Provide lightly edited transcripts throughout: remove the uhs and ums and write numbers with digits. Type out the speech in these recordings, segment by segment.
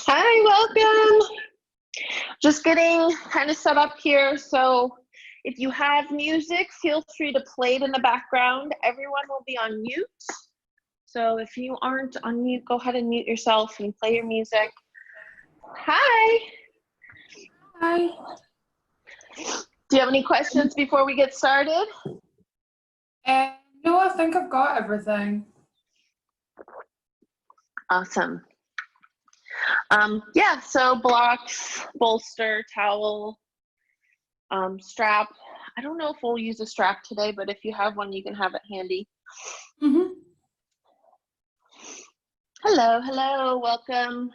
Hi, welcome. Just getting kind of set up here. So if you have music, feel free to play it in the background. Everyone will be on mute. So if you aren't on mute, go ahead and mute yourself and play your music. Hi. Hi. Do you have any questions before we get started? No, I think I've got everything. Awesome. Yeah, so blocks, bolster, towel, strap. I don't know if we'll use a strap today, but if you have one, you can have it handy. Mm-hmm. Hello, hello, welcome.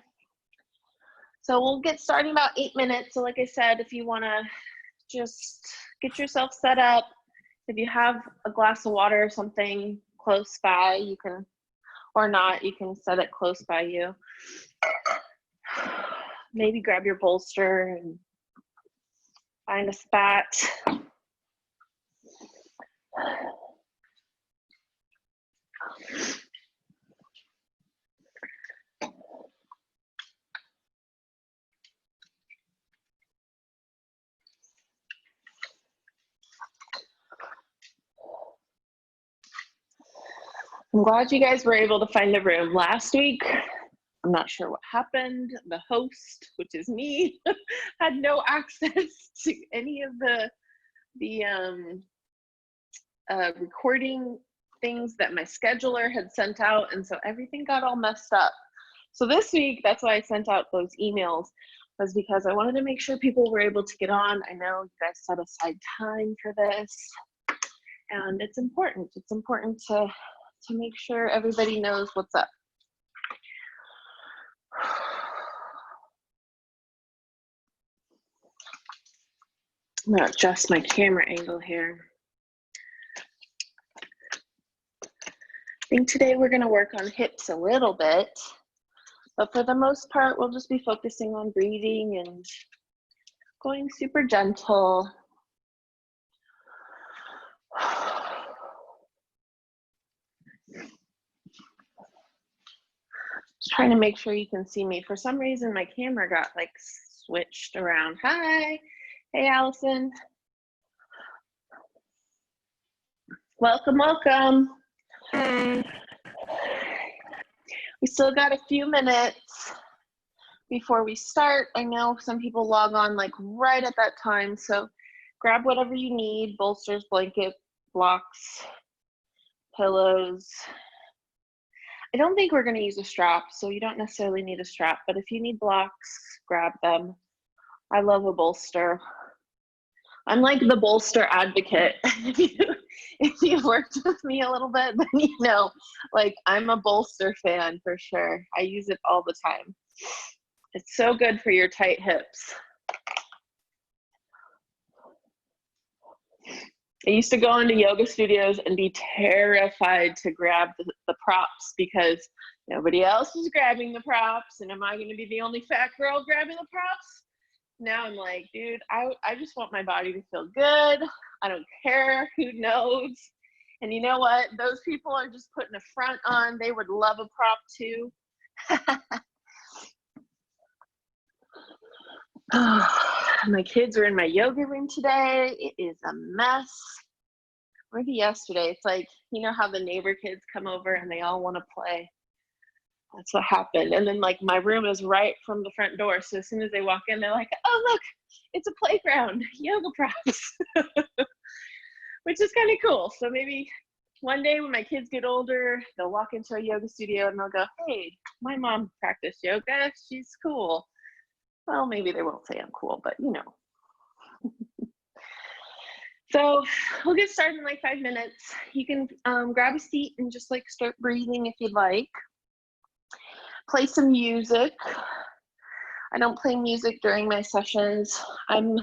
So we'll get starting in about 8 minutes. So like I said, if you want to just get yourself set up, if you have a glass of water or something close by, you can, or not, you can set it close by you. Maybe grab your bolster and find a spot. I'm glad you guys were able to find the room. Last week, I'm not sure what happened. The host, which is me, had no access to any of the recording things that my scheduler had sent out, and so everything got all messed up. So this week, that's why I sent out those emails, was because I wanted to make sure people were able to get on. I know you guys set aside time for this, and it's important. It's important to make sure everybody knows what's up. I'm gonna adjust my camera angle here. I think today we're gonna work on hips a little bit, but for the most part, we'll just be focusing on breathing and going super gentle. Just trying to make sure you can see me. For some reason, my camera got like switched around. Hi, hey Allison. Welcome, welcome. Hey. We still got a few minutes before we start. I know some people log on like right at that time, so grab whatever you need, bolsters, blanket, blocks, pillows. I don't think we're gonna use a strap, so you don't necessarily need a strap, but if you need blocks, grab them. I love a bolster. I'm like the bolster advocate. If you've worked with me a little bit, then you know, like I'm a bolster fan for sure. I use it all the time. It's so good for your tight hips. I used to go into yoga studios and be terrified to grab the props because nobody else is grabbing the props, and am I going to be the only fat girl grabbing the props? Now I'm like, dude, I just want my body to feel good. I don't care who knows. And you know what? Those people are just putting a front on. They would love a prop too. My kids are in my yoga room today. It is a mess. Maybe yesterday. It's like, you know how the neighbor kids come over and they all want to play. That's what happened. And then like my room is right from the front door. So as soon as they walk in, they're like, oh, look, it's a playground, yoga props, which is kind of cool. So maybe one day when my kids get older, they'll walk into a yoga studio and they'll go, hey, my mom practiced yoga. She's cool. Well, maybe they won't say I'm cool, but you know. So we'll get started in like 5 minutes. You can grab a seat and just like start breathing if you'd like. Play some music. I don't play music during my sessions. I'm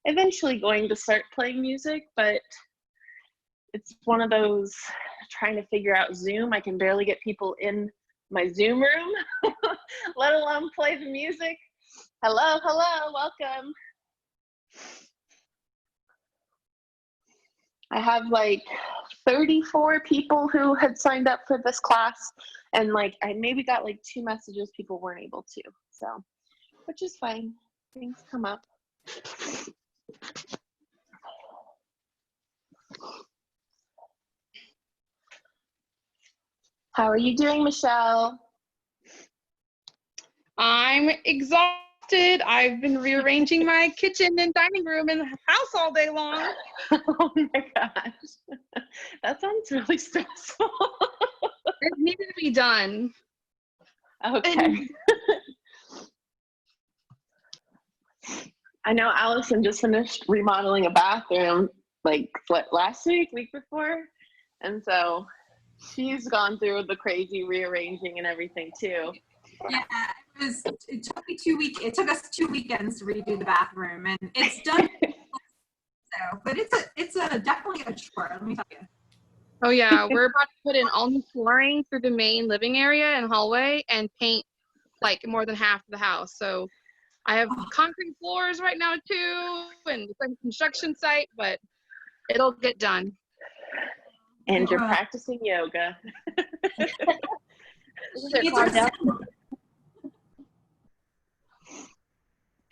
eventually going to start playing music, but it's one of those trying to figure out Zoom. I can barely get people in my Zoom room, let alone play the music. Hello, hello, welcome. I have like 34 people who had signed up for this class, and like I maybe got like 2 messages people weren't able to. So, which is fine. Things come up. How are you doing, Michelle? I'm exhausted. I've been rearranging my kitchen and dining room and house all day long. Oh my gosh. That sounds really stressful. It needed to be done. Okay. I know Allison just finished remodeling a bathroom like last week before, and so she's gone through the crazy rearranging and everything too. Yeah, it took me 2 weeks. It took us 2 weekends to redo the bathroom, and it's done. But it's definitely a chore. Let me tell you. Oh yeah, we're about to put in all new flooring through the main living area and hallway and paint like more than half of the house. So I have concrete floors right now too, and it's like a construction site, but it'll get done. And you're practicing yoga.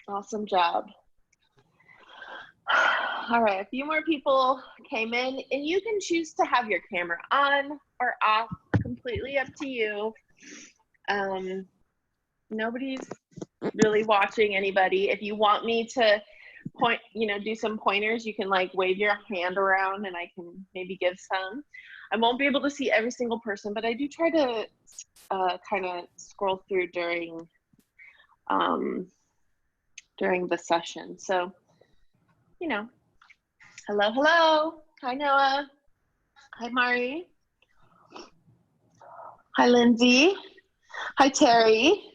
Awesome job. All right, a few more people came in, and you can choose to have your camera on or off, completely up to you. Nobody's really watching anybody. If you want me to point, do some pointers, you can like wave your hand around and I can maybe give some. I won't be able to see every single person, but I do try to kind of scroll through during the session. So, hello. Hi, Noah. Hi, Mari. Hi, Lindsay. Hi, Terry.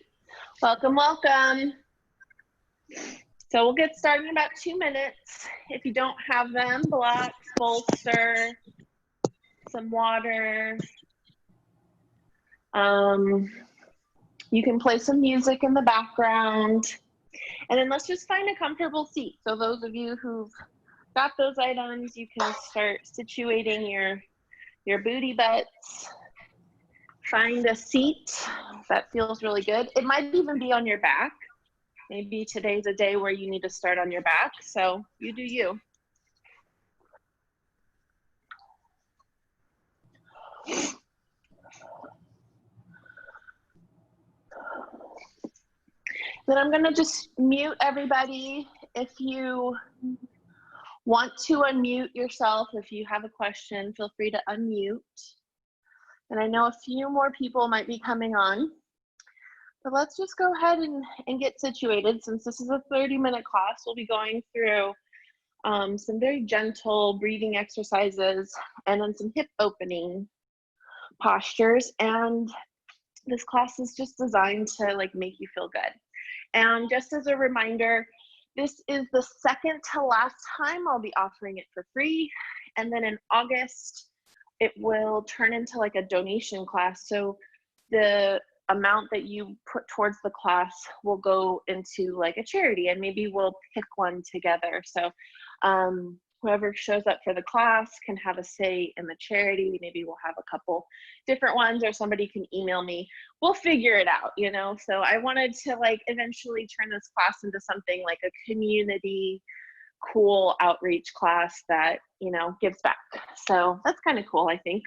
Welcome. So we'll get started in about 2 minutes. If you don't have them, blocks, bolster, some water. You can play some music in the background. And then let's just find a comfortable seat. So those of you who've got those items, you can start situating your booty butts. Find a seat that feels really good. It might even be on your back. Maybe today's a day where you need to start on your back, so you do you. Then I'm gonna just mute everybody. If you want to unmute yourself, if you have a question, feel free to unmute. And I know a few more people might be coming on. But let's just go ahead and get situated. Since this is a 30-minute class, we'll be going through some very gentle breathing exercises and then some hip opening postures. And this class is just designed to like make you feel good. And just as a reminder, this is the second to last time I'll be offering it for free. And then in August, it will turn into like a donation class. So the amount that you put towards the class will go into like a charity, and maybe we'll pick one together. So whoever shows up for the class can have a say in the charity. Maybe we'll have a couple different ones, or somebody can email me. We'll figure it out, So I wanted to like eventually turn this class into something like a community cool outreach class that, gives back. So that's kind of cool, I think.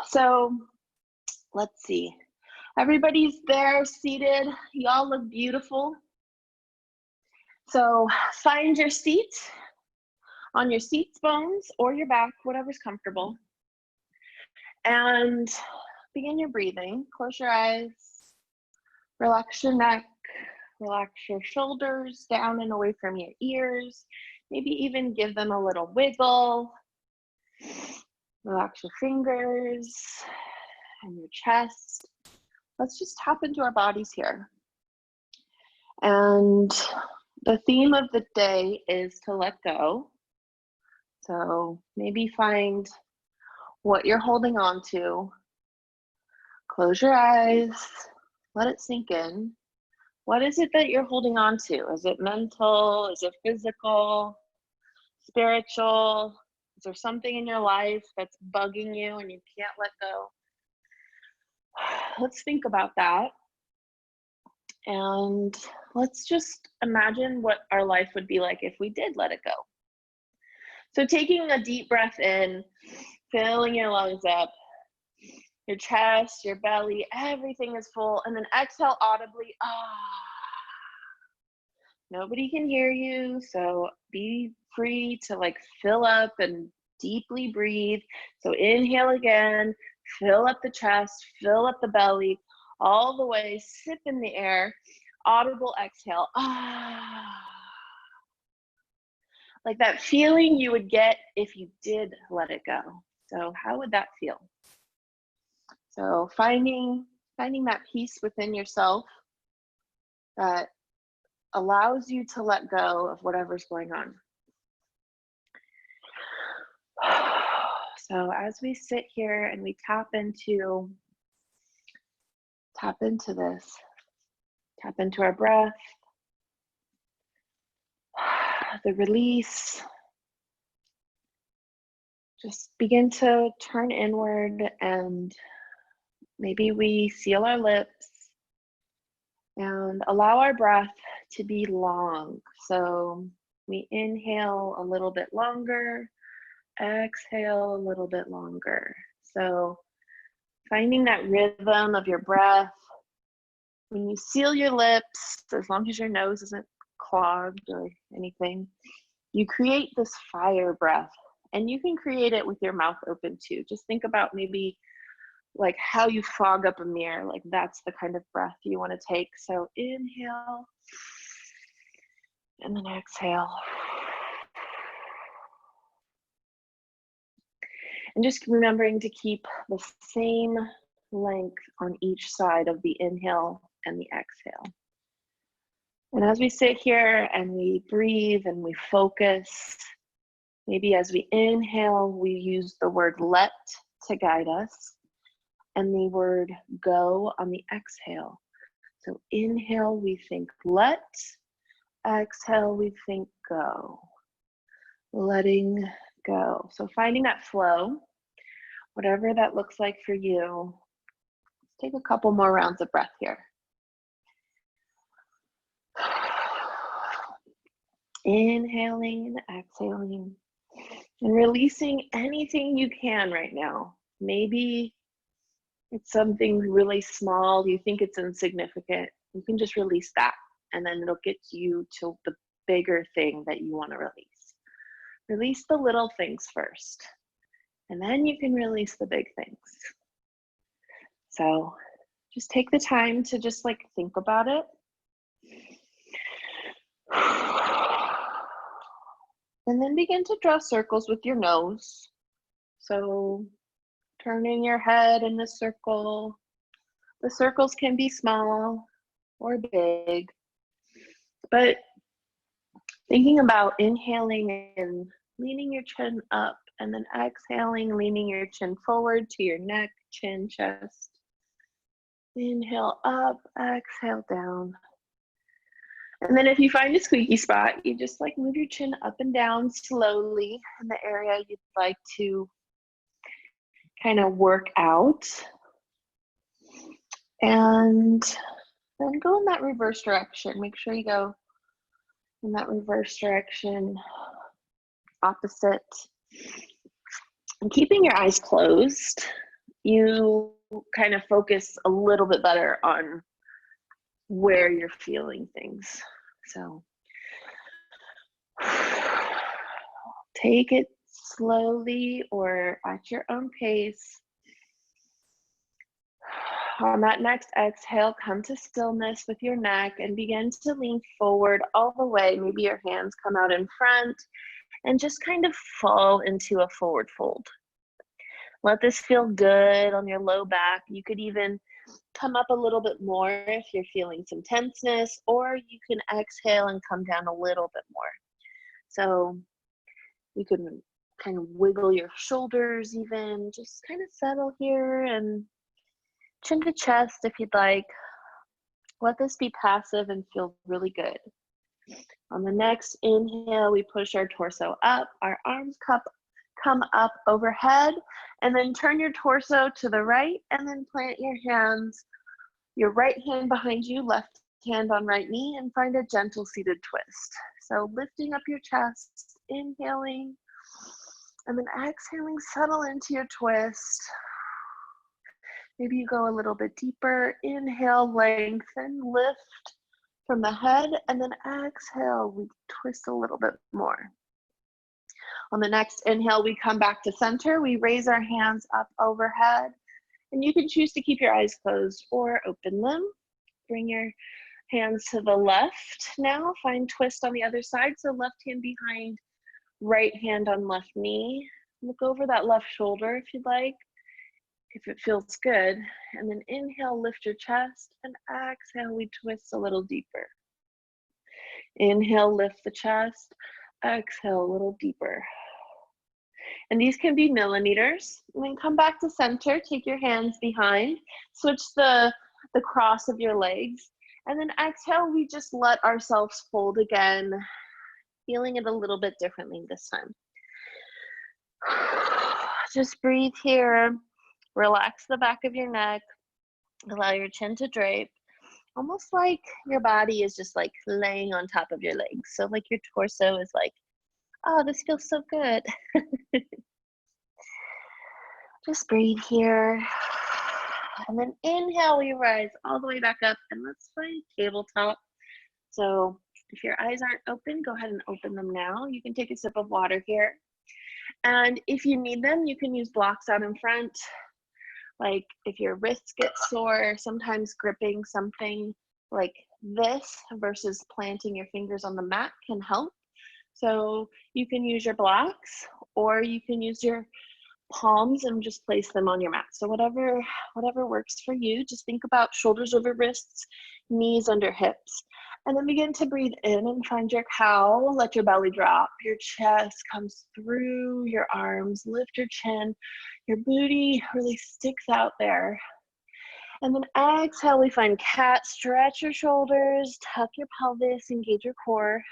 So let's see. Everybody's there, seated. Y'all look beautiful. So find your seat on your seat's bones or your back, whatever's comfortable. And begin your breathing. Close your eyes. Relax your neck. Relax your shoulders down and away from your ears. Maybe even give them a little wiggle. Relax your fingers and your chest. Let's just tap into our bodies here. And the theme of the day is to let go. So maybe find what you're holding on to. Close your eyes. Let it sink in. What is it that you're holding on to? Is it mental? Is it physical? spiritual? Is there something in your life that's bugging you and you can't let go? Let's think about that. And let's just imagine what our life would be like if we did let it go. So taking a deep breath in, filling your lungs up, your chest, your belly, everything is full, and then exhale audibly. Nobody can hear you, so be free to like fill up and deeply breathe. So inhale again, fill up the chest, fill up the belly, all the way, sip in the air, audible exhale. Like that feeling you would get if you did let it go. So how would that feel? So finding that peace within yourself that allows you to let go of whatever's going on. So as we sit here and we tap into this, tap into our breath, the release, just begin to turn inward, and maybe we seal our lips and allow our breath to be long. So we inhale a little bit longer, exhale a little bit longer. So finding that rhythm of your breath. When you seal your lips, as long as your nose isn't clogged or anything, you create this fire breath. And you can create it with your mouth open too. Just think about maybe like how you fog up a mirror. Like that's the kind of breath you want to take. So inhale and then exhale. And just remembering to keep the same length on each side of the inhale and the exhale. And as we sit here and we breathe and we focus, maybe as we inhale, we use the word let to guide us, and the word go on the exhale. So inhale, we think let, exhale, we think go. Letting go. So finding that flow, whatever that looks like for you. Let's take a couple more rounds of breath here. Inhaling and exhaling and releasing anything you can right now. Maybe it's something really small, you think it's insignificant. You can just release that, and then it'll get you to the bigger thing that you want to release. Release the little things first, and then you can release the big things. So just take the time to just like think about it. And then begin to draw circles with your nose. So turning your head in a circle. The circles can be small or big, but thinking about inhaling and leaning your chin up, and then exhaling, leaning your chin forward to your neck, chin, chest. Inhale up, exhale down. And then if you find a squeaky spot, you just like move your chin up and down slowly in the area you'd like to kind of work out. And then go in that reverse direction. Make sure you go in that reverse direction, opposite. And keeping your eyes closed, you kind of focus a little bit better on where you're feeling things. So take it slowly or at your own pace. On that next exhale, come to stillness with your neck and begin to lean forward all the way. Maybe your hands come out in front and just kind of fall into a forward fold. Let this feel good on your low back. You could even come up a little bit more if you're feeling some tenseness, or you can exhale and come down a little bit more. So you can kind of wiggle your shoulders even, just kind of settle here and chin to chest if you'd like. Let this be passive and feel really good. On the next inhale, we push our torso up, our arms come up overhead, and then turn your torso to the right, and then plant your hands, your right hand behind you, left hand on right knee, and find a gentle seated twist. So lifting up your chest, inhaling, and then exhaling, settle into your twist. Maybe you go a little bit deeper. Inhale, lengthen, lift from the head, and then exhale, we twist a little bit more. On the next inhale, we come back to center. We raise our hands up overhead, and you can choose to keep your eyes closed or open them. Bring your hands to the left now. Find twist on the other side. So left hand behind, right hand on left knee. Look over that left shoulder if you'd like, if it feels good. And then inhale, lift your chest, and exhale, we twist a little deeper. Inhale, lift the chest. Exhale, a little deeper. And these can be millimeters. And then come back to center, take your hands behind, switch the cross of your legs. And then exhale, we just let ourselves fold again, feeling it a little bit differently this time. Just breathe here. Relax the back of your neck. Allow your chin to drape. Almost like your body is just like laying on top of your legs. So like your torso is like, oh, this feels so good. Just breathe here. And then inhale, we rise all the way back up, and let's find tabletop. So if your eyes aren't open, go ahead and open them now. You can take a sip of water here. And if you need them, you can use blocks out in front. Like if your wrists get sore, sometimes gripping something like this versus planting your fingers on the mat can help. So you can use your blocks, or you can use your palms and just place them on your mat. So whatever works for you. Just think about shoulders over wrists, knees under hips. And then begin to breathe in and find your cow. Let your belly drop. Your chest comes through your arms. Lift your chin. Your booty really sticks out there. And then exhale, we find cat. Stretch your shoulders, tuck your pelvis, engage your core.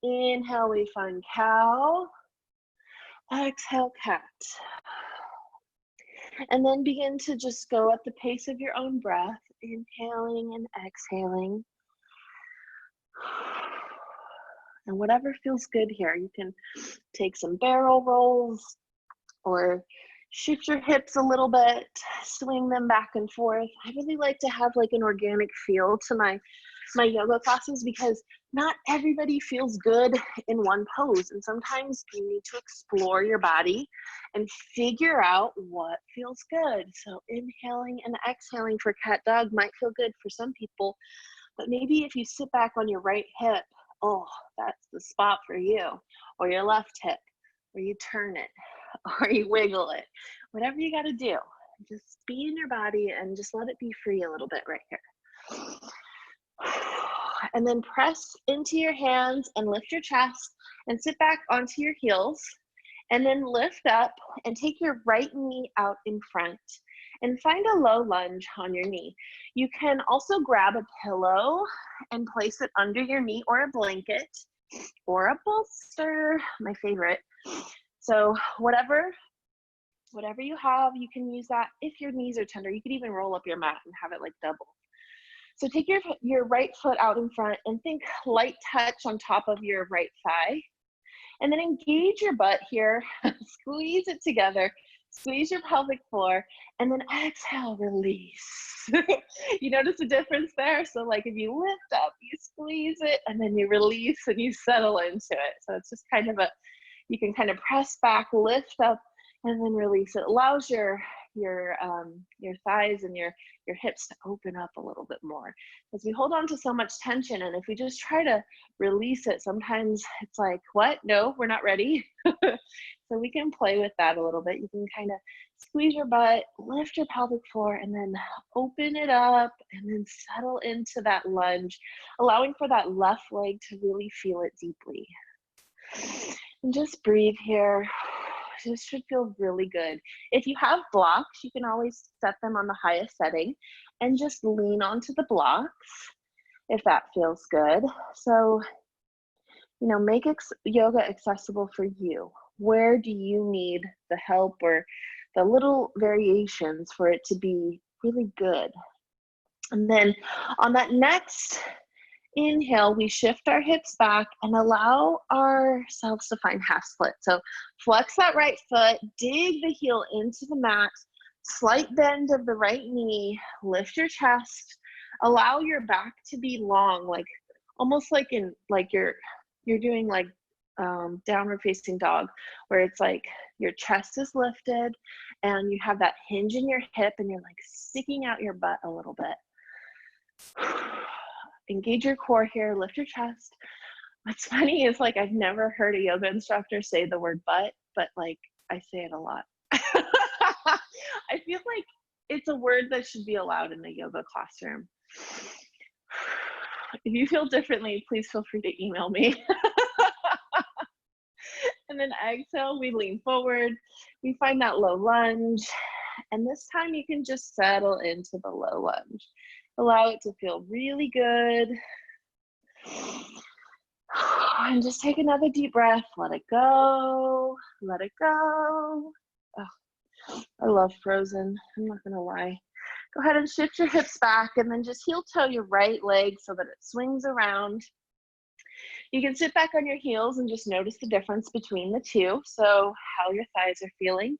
Inhale, we find cow. Exhale, cat. And then begin to just go at the pace of your own breath, inhaling and exhaling. And whatever feels good here, you can take some barrel rolls or shift your hips a little bit, swing them back and forth. I really like to have like an organic feel to my yoga classes, because not everybody feels good in one pose. And sometimes you need to explore your body and figure out what feels good. So inhaling and exhaling for cat dog might feel good for some people, but maybe if you sit back on your right hip, oh, that's the spot for you, or your left hip, or you turn it, or you wiggle it, whatever you got to do. Just be in your body and just let it be free a little bit right here. And then press into your hands and lift your chest and sit back onto your heels, and then lift up and take your right knee out in front and find a low lunge on your knee. You can also grab a pillow and place it under your knee, or a blanket or a bolster, my favorite. So whatever you have, you can use that. If your knees are tender, you could even roll up your mat and have it like double. So take your right foot out in front and think light touch on top of your right thigh. And then engage your butt here, squeeze it together, squeeze your pelvic floor, and then exhale, release. You notice the difference there? So like if you lift up, you squeeze it, and then you release and you settle into it. So it's just kind of you can kind of press back, lift up, and then release. It allows your thighs and your hips to open up a little bit more, because we hold on to so much tension, and if we just try to release it, sometimes it's like, what? No, we're not ready. So we can play with that a little bit. You can kind of squeeze your butt, lift your pelvic floor, and then open it up, and then settle into that lunge, allowing for that left leg to really feel it deeply. And just breathe here. This should feel really good. If you have blocks, you can always set them on the highest setting and just lean onto the blocks. if that feels good. So, make yoga accessible for you. Where do you need the help or the little variations for it to be really good? And then on that next inhale, we shift our hips back and allow ourselves to find half split. So flex that right foot, dig the heel into the mat, slight bend of the right knee, lift your chest, allow your back to be long, like almost like you're doing like downward facing dog, where it's like your chest is lifted and you have that hinge in your hip and you're like sticking out your butt a little bit. Engage your core here, lift your chest. What's funny is like I've never heard a yoga instructor say the word butt, but like I say it a lot. I feel like it's a word that should be allowed in the yoga classroom. If you feel differently, please feel free to email me. And then exhale, we lean forward. We find that low lunge. And this time you can just settle into the low lunge. Allow it to feel really good. And just take another deep breath. Let it go. Let it go. Oh, I love Frozen. I'm not going to lie. Go ahead and shift your hips back and then just heel toe your right leg so that it swings around. You can sit back on your heels and just notice the difference between the two. So how your thighs are feeling.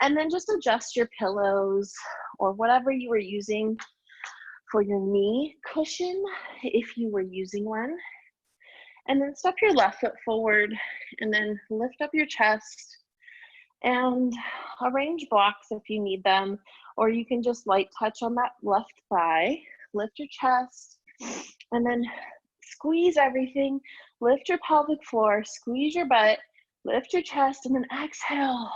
And then just adjust your pillows or whatever you were using for your knee cushion, if you were using one. And then step your left foot forward and then lift up your chest and arrange blocks if you need them, or you can just light touch on that left thigh, lift your chest, and then squeeze everything, lift your pelvic floor, squeeze your butt, lift your chest, and then exhale,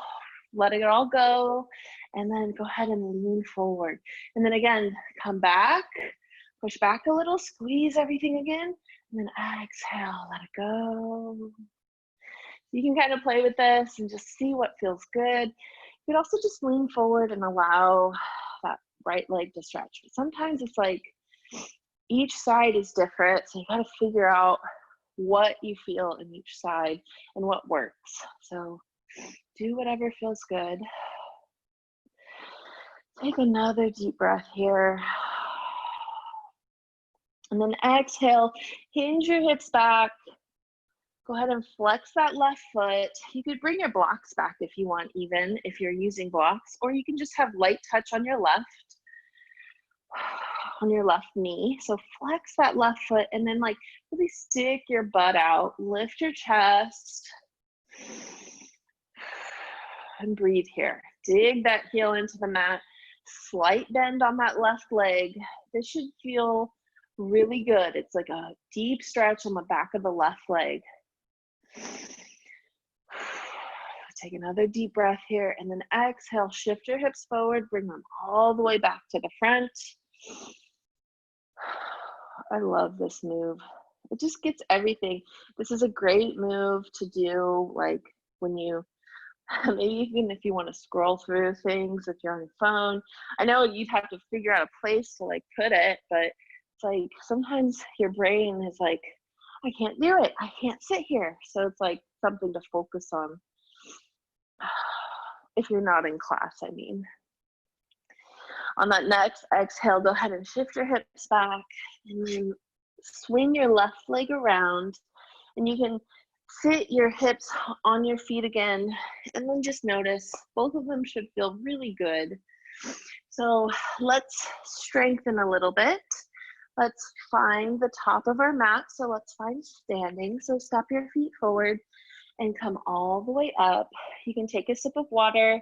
let it all go, and then go ahead and lean forward. And then again, come back, push back a little, squeeze everything again, and then exhale, let it go. You can kind of play with this and just see what feels good. You can also just lean forward and allow that right leg to stretch. But sometimes it's like each side is different, so you got to figure out what you feel in each side and what works. So do whatever feels good. Take another deep breath here. And then exhale, hinge your hips back. Go ahead and flex that left foot. You could bring your blocks back if you want, even if you're using blocks, or you can just have light touch on your left knee. So flex that left foot and then like really stick your butt out, lift your chest and breathe here. Dig that heel into the mat, slight bend on that left leg. This should feel really good. It's like a deep stretch on the back of the left leg. Take another deep breath here and then exhale, shift your hips forward, bring them all the way back to the front. I love this move. It just gets everything. This is a great move to do like when you, maybe even if you want to scroll through things, if you're on your phone. I know you'd have to figure out a place to like put it, but it's like sometimes your brain is like, I can't do it. I can't sit here. So it's like something to focus on. If you're not in class, I mean. On that next exhale, go ahead and shift your hips back and then swing your left leg around. And you can sit your hips on your feet again and then just notice both of them should feel really good. So let's strengthen a little bit. Let's find the top of our mat. So let's find standing. So step your feet forward and come all the way up. You can take a sip of water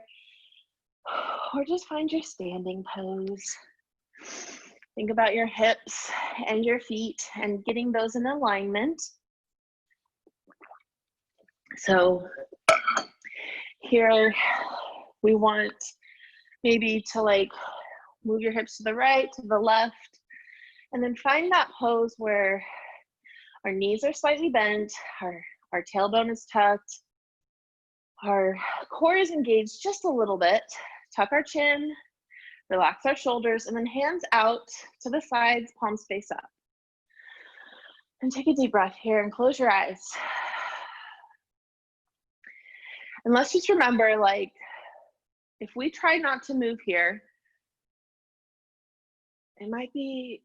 or just find your standing pose. Think about your hips and your feet and getting those in alignment. So here we want maybe to like move your hips to the right, to the left, and then find that pose where our knees are slightly bent, our tailbone is tucked, our core is engaged just a little bit. Tuck our chin, relax our shoulders, and then hands out to the sides, palms face up. And take a deep breath here and close your eyes. And let's just remember, like, if we try not to move here, it might be,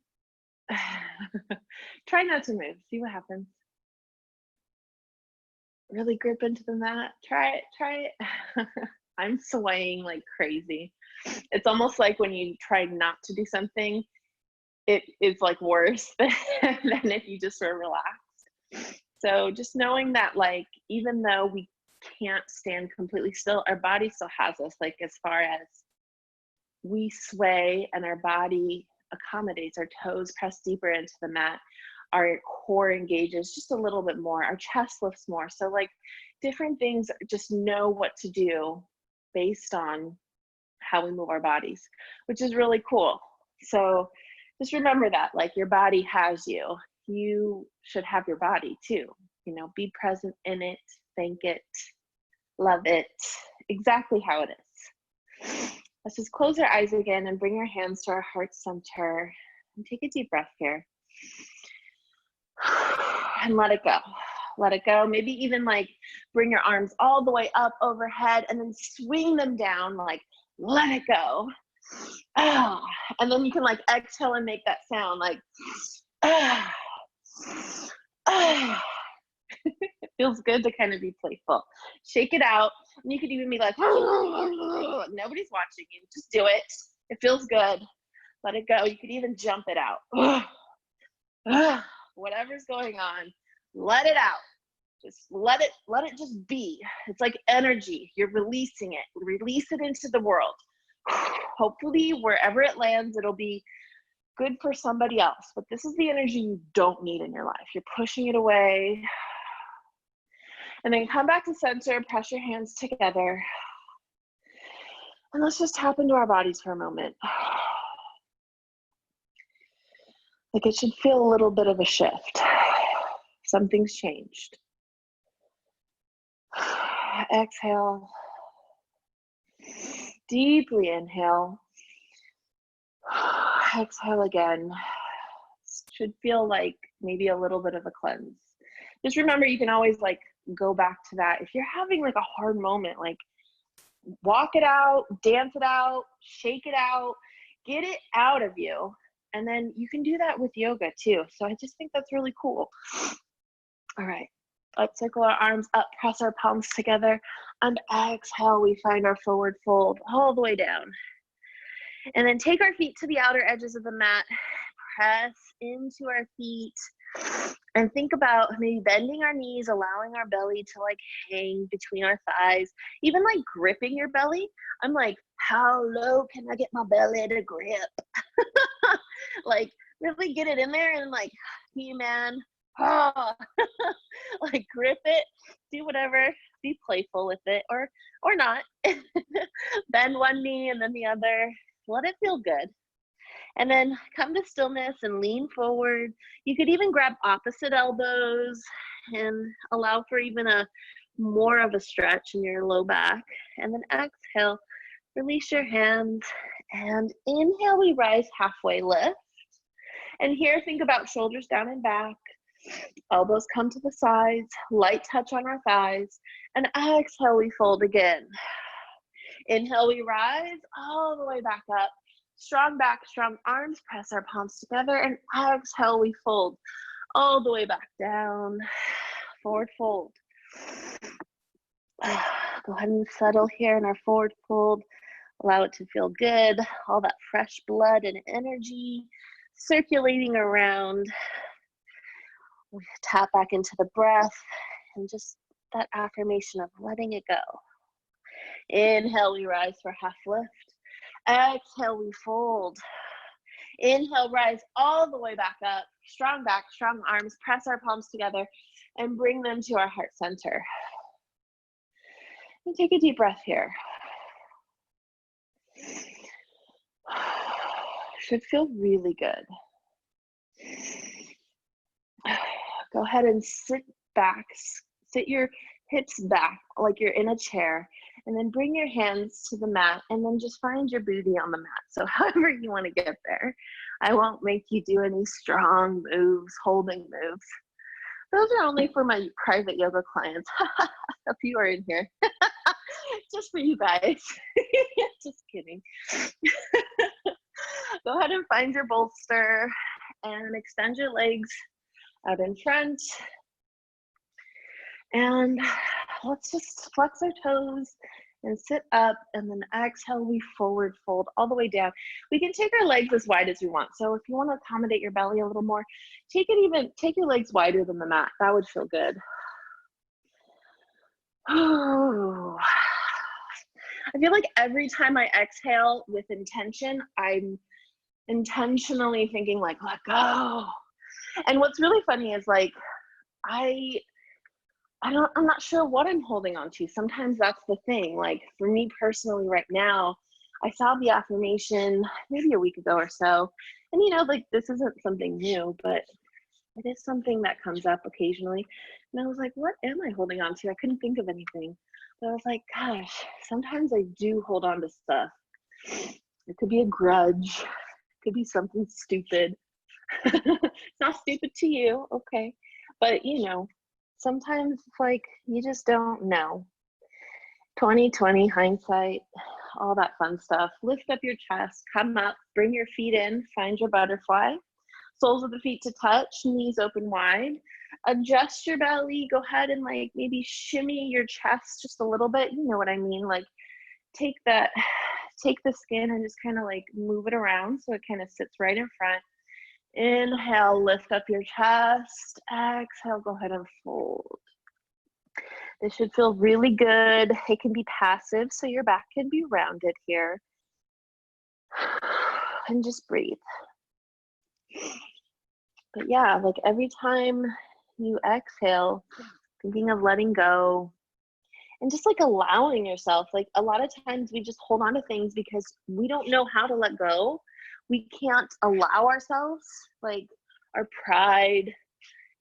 try not to move, see what happens. Really grip into the mat, try it. I'm swaying like crazy. It's almost like when you try not to do something, it is like worse than if you just sort of relax. So just knowing that, like, even though we can't stand completely still, our body still has us, like, as far as we sway and our body accommodates, our toes press deeper into the mat, our core engages just a little bit more, our chest lifts more. So like different things, just know what to do based on how we move our bodies, which is really cool. So just remember that, like, your body has you. You should have your body too. You know, be present in it, thank it, love it, exactly how it is. Let's just close our eyes again and bring our hands to our heart center and take a deep breath here. And let it go. Let it go. Maybe even like bring your arms all the way up overhead and then swing them down, like let it go. And then you can like exhale and make that sound like it feels good to kind of be playful. Shake it out. And you could even be like, nobody's watching you. Just do it. It feels good. Let it go. You could even jump it out. Whatever's going on, let it out. Just let it just be. It's like energy. You're releasing it. Release it into the world. Hopefully, wherever it lands, it'll be good for somebody else. But this is the energy you don't need in your life. You're pushing it away. And then come back to center, press your hands together. And let's just tap into our bodies for a moment. Like it should feel a little bit of a shift. Something's changed. Exhale. Deeply inhale. Exhale again. Should feel like maybe a little bit of a cleanse. Just remember, you can always like go back to that. If you're having like a hard moment, like walk it out, dance it out, shake it out, get it out of you. And then you can do that with yoga too. So I just think that's really cool. All right, let's circle our arms up, press our palms together, and exhale, we find our forward fold all the way down. And then take our feet to the outer edges of the mat, press into our feet, and think about maybe bending our knees, allowing our belly to like hang between our thighs, even like gripping your belly. I'm like, how low can I get my belly to grip? Like really get it in there and like, man, oh. Like grip it, do whatever, be playful with it or not. Bend one knee and then the other, let it feel good. And then come to stillness and lean forward. You could even grab opposite elbows and allow for even more of a stretch in your low back. And then exhale, release your hands, and inhale, we rise halfway lift. And here, think about shoulders down and back, elbows come to the sides, light touch on our thighs, and exhale, we fold again. Inhale, we rise all the way back up. Strong back, strong arms, press our palms together, and exhale, we fold all the way back down, forward fold. Go ahead and settle here in our forward fold. Allow it to feel good, all that fresh blood and energy circulating around. We tap back into the breath and just that affirmation of letting it go. Inhale, we rise for half lift. Exhale, we fold. Inhale, rise all the way back, strong arms, press our palms together and bring them to our heart center. And take a deep breath here. Should feel really good. Go ahead and sit back, sit your hips back like you're in a chair, and then bring your hands to the mat and then just find your booty on the mat. So however you want to get there. I won't make you do any strong moves, holding moves. Those are only for my private yoga clients. A few are in here. Just for you guys. Just kidding. Go ahead and find your bolster and extend your legs out in front. And let's just flex our toes and sit up, and then exhale, we forward fold all the way down. We can take our legs as wide as we want. So if you want to accommodate your belly a little more, take your legs wider than the mat. That would feel good. Oh. I feel like every time I exhale with intention, I'm intentionally thinking like, let go. And what's really funny is like, I'm not sure what I'm holding on to. Sometimes that's the thing. Like for me personally right now, I saw the affirmation maybe a week ago or so. And you know, like this isn't something new, but it is something that comes up occasionally. And I was like, what am I holding on to? I couldn't think of anything. But I was like, gosh, sometimes I do hold on to stuff. It could be a grudge. It could be something stupid. It's not stupid to you, okay. But you know, sometimes it's like you just don't know. 20/20 hindsight, all that fun stuff. Lift up your chest, come up, bring your feet in, find your butterfly. Soles of the feet to touch, knees open wide. Adjust your belly. Go ahead and like maybe shimmy your chest just a little bit. You know what I mean? Like take the skin and just kind of like move it around so it kind of sits right in front. Inhale, lift up your chest. Exhale, go ahead and fold. This should feel really good. It can be passive, so your back can be rounded here. And just breathe. But yeah, like every time you exhale, thinking of letting go and just like allowing yourself, like a lot of times we just hold on to things because we don't know how to let go. We can't allow ourselves, like our pride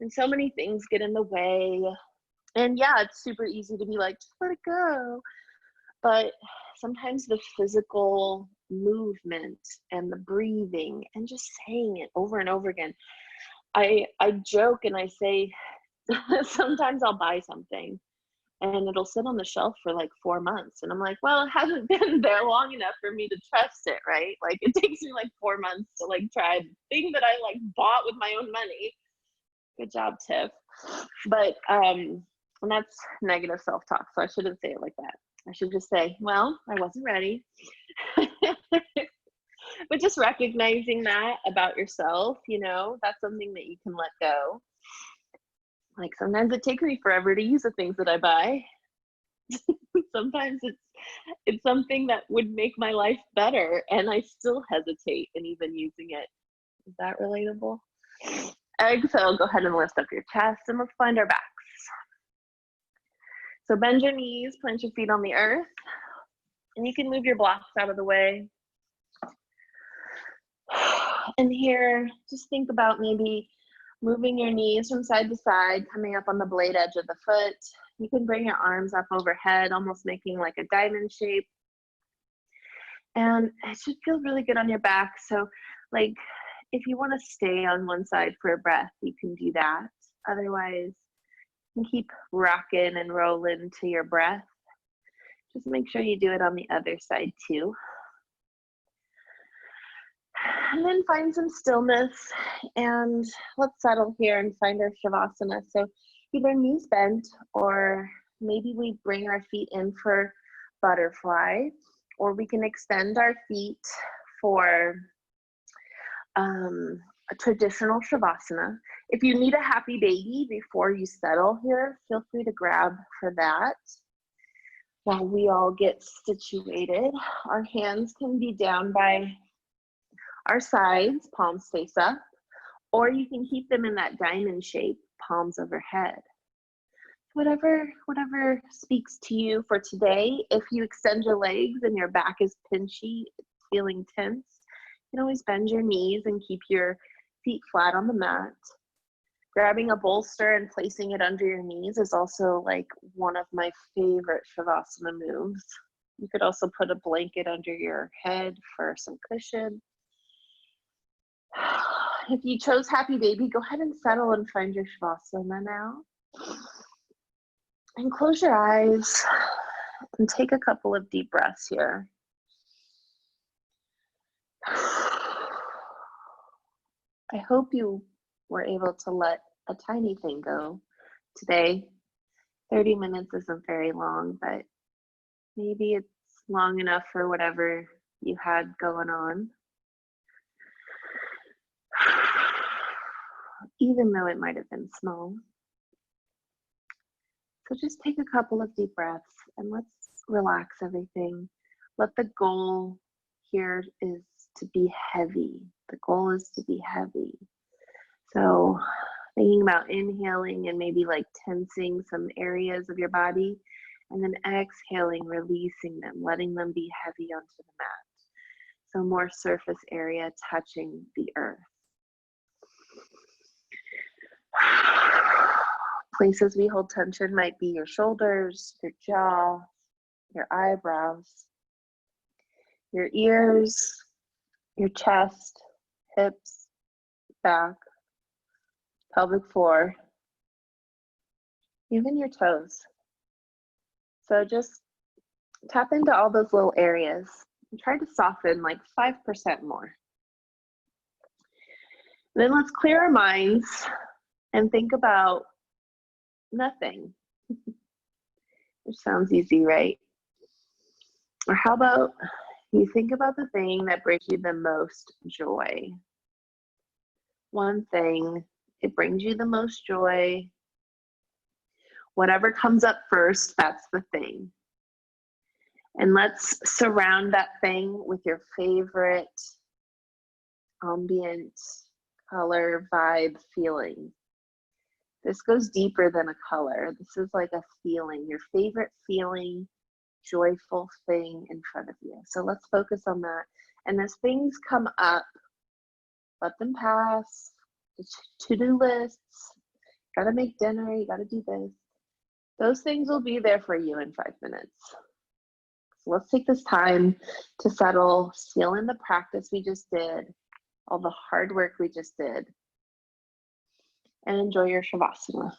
and so many things get in the way. And yeah, it's super easy to be like, just let it go. But sometimes the physical movement and the breathing and just saying it over and over again. I joke and I say, sometimes I'll buy something and it'll sit on the shelf for like 4 months. And I'm like, well, it hasn't been there long enough for me to trust it, right? Like it takes me like 4 months to like try the thing that I like bought with my own money. Good job, Tiff. But, and that's negative self-talk. So I shouldn't say it like that. I should just say, well, I wasn't ready. But just recognizing that about yourself, you know, that's something that you can let go. Like sometimes it takes me forever to use the things that I buy. Sometimes it's something that would make my life better and I still hesitate in even using it. Is that relatable? Exhale, go ahead and lift up your chest and let's find our backs. So bend your knees, plant your feet on the earth, and you can move your blocks out of the way. And here, just think about maybe moving your knees from side to side, coming up on the blade edge of the foot. You can bring your arms up overhead, almost making like a diamond shape. And it should feel really good on your back. So like, if you want to stay on one side for a breath, you can do that. Otherwise, you can keep rocking and rolling to your breath. Just make sure you do it on the other side too. And then find some stillness and let's settle here and find our Shavasana. So either knees bent or maybe we bring our feet in for butterfly, or we can extend our feet for a traditional Shavasana. If you need a happy baby before you settle here, feel free to grab for that. While we all get situated, our hands can be down by our sides, palms face up, or you can keep them in that diamond shape, palms overhead. Whatever speaks to you for today. If you extend your legs and your back is pinchy, feeling tense, you can always bend your knees and keep your feet flat on the mat. Grabbing a bolster and placing it under your knees is also like one of my favorite Shavasana moves. You could also put a blanket under your head for some cushion. if you chose Happy Baby, go ahead and settle and find your Shavasana now. And close your eyes and take a couple of deep breaths here. I hope you were able to let a tiny thing go today. 30 minutes isn't very long, but maybe it's long enough for whatever you had going on. Even though it might have been small. So just take a couple of deep breaths and let's relax everything. Let the goal here is to be heavy. The goal is to be heavy. So thinking about inhaling and maybe like tensing some areas of your body, and then exhaling, releasing them, letting them be heavy onto the mat. So more surface area touching the earth. Places we hold tension might be your shoulders, your jaw, your eyebrows, your ears, your chest, hips, back, pelvic floor, even your toes. So just tap into all those little areas and try to soften like 5% more. Then let's clear our minds and think about nothing. Which sounds easy, right? Or how about you think about the thing that brings you the most joy? One thing, it brings you the most joy. Whatever comes up first, that's the thing. And let's surround that thing with your favorite ambient color, vibe, feeling. This goes deeper than a color. This is like a feeling, your favorite feeling, joyful thing in front of you. So let's focus on that. And as things come up, let them pass. To-do lists, gotta make dinner, you gotta do this. Those things will be there for you in 5 minutes. So let's take this time to settle, seal in the practice we just did, all the hard work we just did, and enjoy your Shavasana.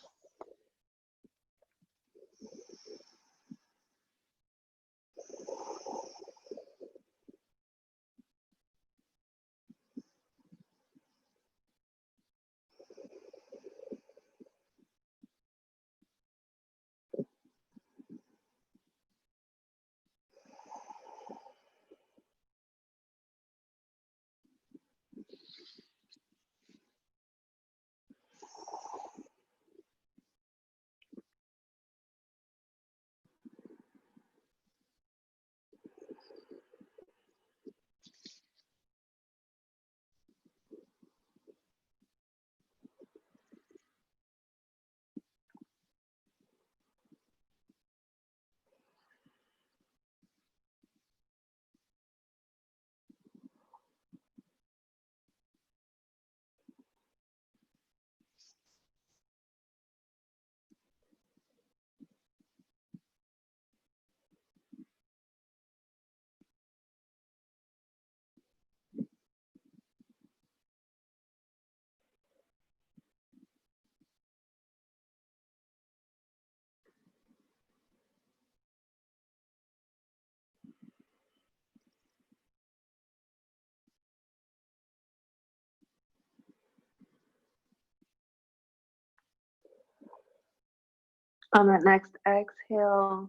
On that next exhale,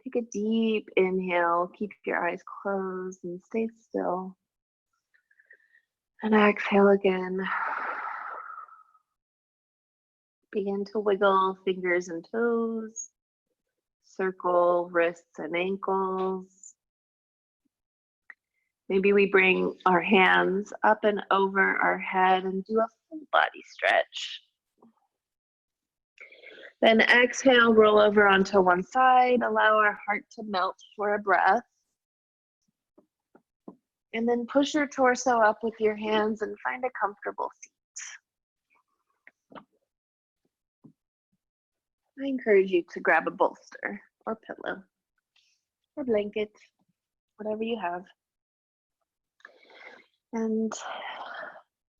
take a deep inhale, keep your eyes closed and stay still. And exhale again. Begin to wiggle fingers and toes, circle wrists and ankles. Maybe we bring our hands up and over our head and do a full body stretch. Then exhale, roll over onto one side, allow our heart to melt for a breath. And then push your torso up with your hands and find a comfortable seat. I encourage you to grab a bolster or pillow or blanket, whatever you have. And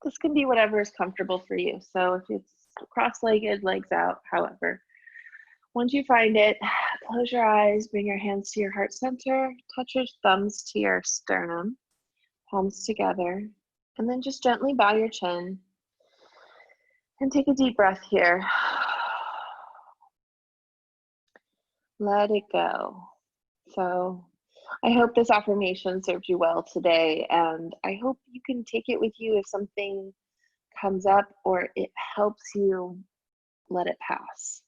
This can be whatever is comfortable for you. So if it's cross-legged, legs out, however. Once you find it, close your eyes, bring your hands to your heart center, touch your thumbs to your sternum, palms together, and then just gently bow your chin and take a deep breath here. Let it go. So I hope this affirmation served you well today, and I hope you can take it with you if something comes up or it helps you let it pass.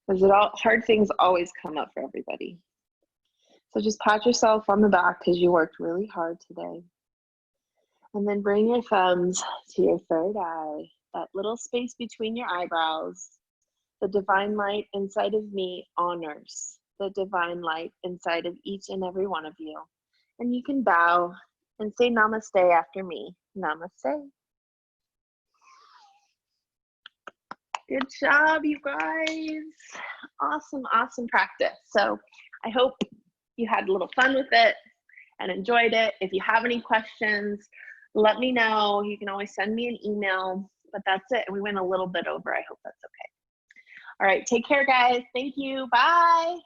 Because hard things always come up for everybody. So just pat yourself on the back because you worked really hard today. And then bring your thumbs to your third eye, that little space between your eyebrows. The divine light inside of me honors the divine light inside of each and every one of you. And you can bow and say namaste after me. Namaste. Good job, you guys. Awesome, awesome practice. So I hope you had a little fun with it and enjoyed it. If you have any questions, let me know. You can always send me an email, but that's it. We went a little bit over. I hope that's okay. All right, take care, guys. Thank you. Bye.